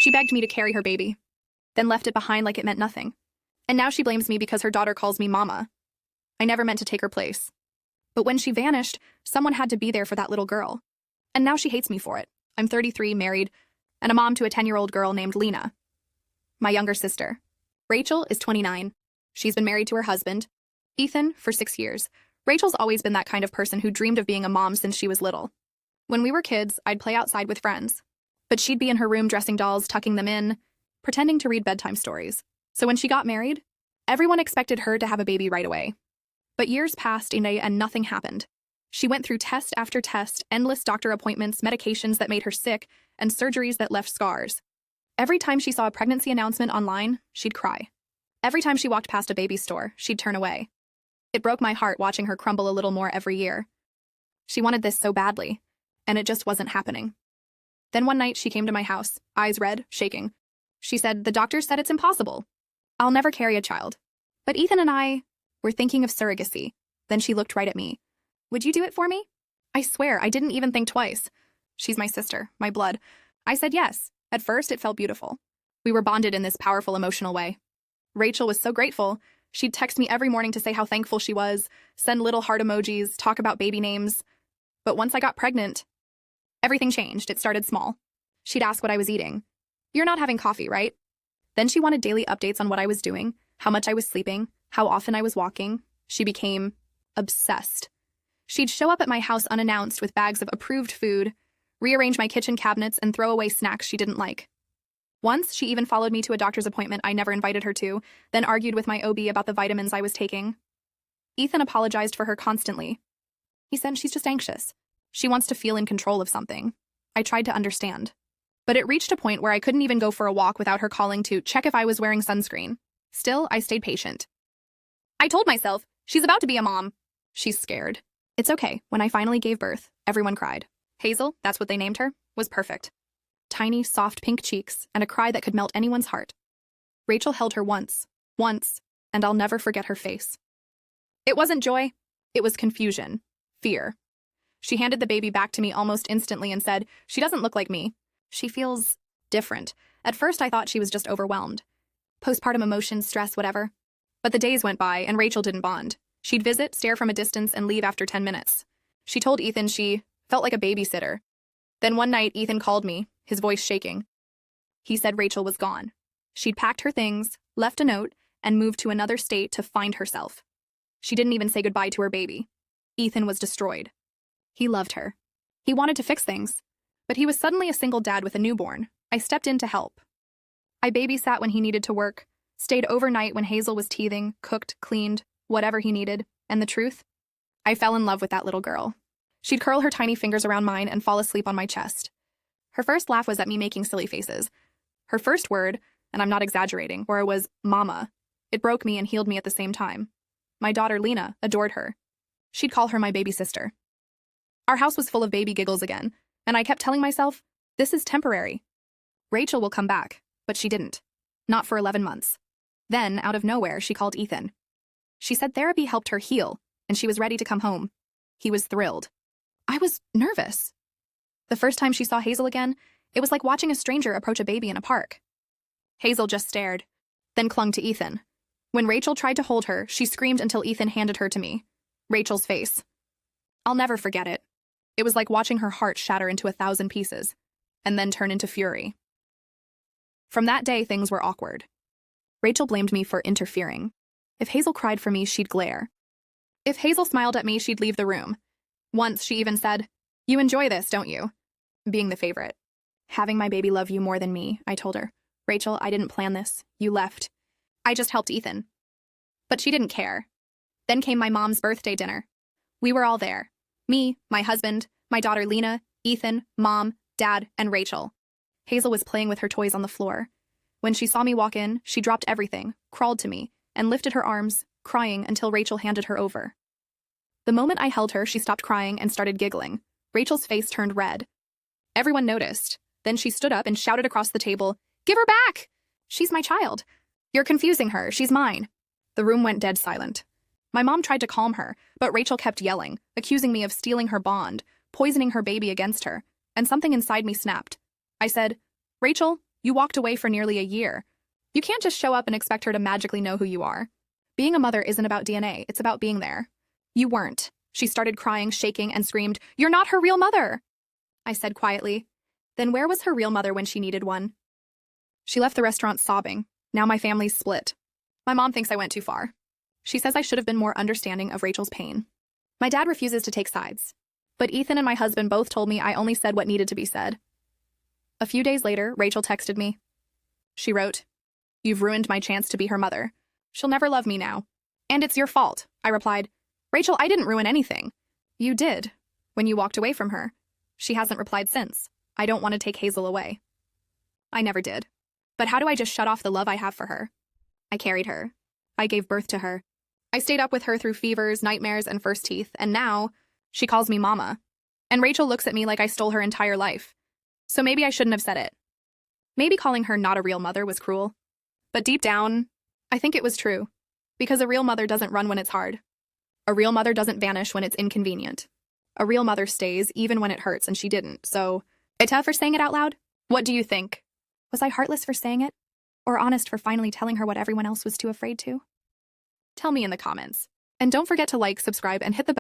She begged me to carry her baby, then left it behind like it meant nothing. And now she blames me because her daughter calls me mama. I never meant to take her place. But when she vanished, someone had to be there for that little girl. And now she hates me for it. I'm 33, married, and a mom to a 10-year-old girl named Lena. My younger sister. Rachel is 29. She's been married to her husband, Ethan, for 6 years. Rachel's always been that kind of person who dreamed of being a mom since she was little. When we were kids, I'd play outside with friends. But she'd be in her room dressing dolls, tucking them in, pretending to read bedtime stories. So when she got married, everyone expected her to have a baby right away. But years passed and nothing happened. She went through test after test, endless doctor appointments, medications that made her sick, and surgeries that left scars. Every time she saw a pregnancy announcement online, she'd cry. Every time she walked past a baby store, she'd turn away. It broke my heart watching her crumble a little more every year. She wanted this so badly, and it just wasn't happening. Then one night she came to my house, eyes red, shaking. She said, "The doctor said it's impossible. I'll never carry a child. But Ethan and I were thinking of surrogacy." Then she looked right at me. "Would you do it for me?" I swear, I didn't even think twice. She's my sister, my blood. I said yes. At first, it felt beautiful. We were bonded in this powerful emotional way. Rachel was so grateful. She'd text me every morning to say how thankful she was, send little heart emojis, talk about baby names. But once I got pregnant, everything changed. It started small. She'd ask what I was eating. "You're not having coffee, right?" Then she wanted daily updates on what I was doing, how much I was sleeping, how often I was walking. She became obsessed. She'd show up at my house unannounced with bags of approved food, rearrange my kitchen cabinets, and throw away snacks she didn't like. Once, she even followed me to a doctor's appointment I never invited her to, then argued with my OB about the vitamins I was taking. Ethan apologized for her constantly. He said she's just anxious. She wants to feel in control of something. I tried to understand. But it reached a point where I couldn't even go for a walk without her calling to check if I was wearing sunscreen. Still, I stayed patient. I told myself, she's about to be a mom. She's scared. It's okay. When I finally gave birth, everyone cried. Hazel, that's what they named her, was perfect. Tiny, soft pink cheeks, and a cry that could melt anyone's heart. Rachel held her once, and I'll never forget her face. It wasn't joy. It was confusion, fear. She handed the baby back to me almost instantly and said, "She doesn't look like me. She feels different." At first, I thought she was just overwhelmed. Postpartum emotions, stress, whatever. But the days went by, and Rachel didn't bond. She'd visit, stare from a distance, and leave after 10 minutes. She told Ethan she felt like a babysitter. Then one night, Ethan called me, his voice shaking. He said Rachel was gone. She'd packed her things, left a note, and moved to another state to find herself. She didn't even say goodbye to her baby. Ethan was destroyed. He loved her. He wanted to fix things. But he was suddenly a single dad with a newborn. I stepped in to help. I babysat when he needed to work, stayed overnight when Hazel was teething, cooked, cleaned, whatever he needed. And the truth? I fell in love with that little girl. She'd curl her tiny fingers around mine and fall asleep on my chest. Her first laugh was at me making silly faces. Her first word, and I'm not exaggerating, where it was mama. It broke me and healed me at the same time. My daughter, Lena, adored her. She'd call her my baby sister. Our house was full of baby giggles again, and I kept telling myself, this is temporary. Rachel will come back, but she didn't. Not for 11 months. Then, out of nowhere, she called Ethan. She said therapy helped her heal, and she was ready to come home. He was thrilled. I was nervous. The first time she saw Hazel again, it was like watching a stranger approach a baby in a park. Hazel just stared, then clung to Ethan. When Rachel tried to hold her, she screamed until Ethan handed her to me. Rachel's face. I'll never forget it. It was like watching her heart shatter into 1,000 pieces, and then turn into fury. From that day, things were awkward. Rachel blamed me for interfering. If Hazel cried for me, she'd glare. If Hazel smiled at me, she'd leave the room. Once, she even said, "You enjoy this, don't you?" Being the favorite. "Having my baby love you more than me," I told her. "Rachel, I didn't plan this. You left. I just helped Ethan." But she didn't care. Then came my mom's birthday dinner. We were all there. Me, my husband, my daughter Lena, Ethan, Mom, Dad, and Rachel. Hazel was playing with her toys on the floor. When she saw me walk in, she dropped everything, crawled to me, and lifted her arms, crying until Rachel handed her over. The moment I held her, she stopped crying and started giggling. Rachel's face turned red. Everyone noticed. Then she stood up and shouted across the table, "Give her back! She's my child. You're confusing her. She's mine." The room went dead silent. My mom tried to calm her, but Rachel kept yelling, accusing me of stealing her bond, poisoning her baby against her, and something inside me snapped. I said, "Rachel, You walked away for nearly a year. You can't just show up and expect her to magically know who you are. Being a mother isn't about DNA, it's about being there. You weren't. She started crying, shaking, and screamed, "You're not her real mother!" I said quietly, "Then where was her real mother when she needed one?" She left the restaurant sobbing. Now my family's split. My mom thinks I went too far. She says I should have been more understanding of Rachel's pain. My dad refuses to take sides. But Ethan and my husband both told me I only said what needed to be said. A few days later, Rachel texted me. She wrote, "You've ruined my chance to be her mother. She'll never love me now. And it's your fault." I replied, "Rachel, I didn't ruin anything." "You did, when you walked away from her." She hasn't replied since. I don't want to take Hazel away. I never did. But how do I just shut off the love I have for her? I carried her. I gave birth to her. I stayed up with her through fevers, nightmares, and first teeth, and now she calls me mama. And Rachel looks at me like I stole her entire life. So maybe I shouldn't have said it. Maybe calling her not a real mother was cruel. But deep down, I think it was true. Because a real mother doesn't run when it's hard. A real mother doesn't vanish when it's inconvenient. A real mother stays even when it hurts, and she didn't. So, tough for saying it out loud? What do you think? Was I heartless for saying it? Or honest for finally telling her what everyone else was too afraid to? Tell me in the comments. And don't forget to like, subscribe, and hit the bell.